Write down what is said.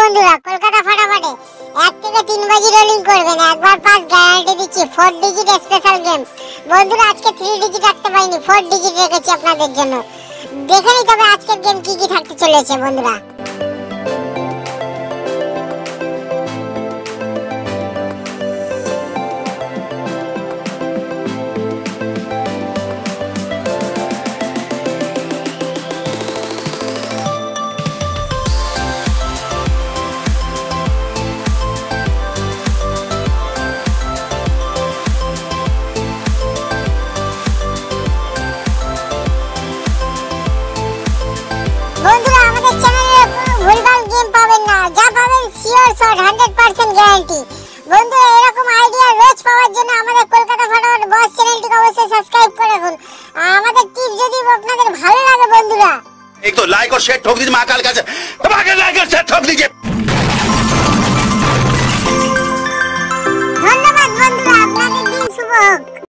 বন্ধুরা, কলকাতা ফাটাফাটে 1 থেকে 3 বাজি রোলিং করবেন, একবার পাস গ্যারান্টি দিচ্ছি। 4 ডিজিট স্পেশাল গেম বন্ধুরা, আজকে 3 ডিজিট রাখতে পারিনি, 4 ডিজিট রেখেছি আপনাদের জন্য। দেখে নিই তবে আজকের গেম কি কি থাকতে চলেছে বন্ধুরা। বন্ধুরা, আমাদের চ্যানেলে কোনো ভুলভাল গেম পাবেন না, যা পাবেন শিওর শট 100% গ্যারান্টি। বন্ধুরা, এরকম আইডিয়া রোজ পাওয়ার জন্য আমাদের কলকাতা ফাটাফাট বস চ্যানেলটিকে অবশ্যই সাবস্ক্রাইব করে রাখুন। আমাদের টিপ যদি আপনাদের ভালো লাগে বন্ধুরা, एक तो लाइक और शेयर ठोक दीजिए महाकाल का, लाइक और शेयर ठोक दीजिए।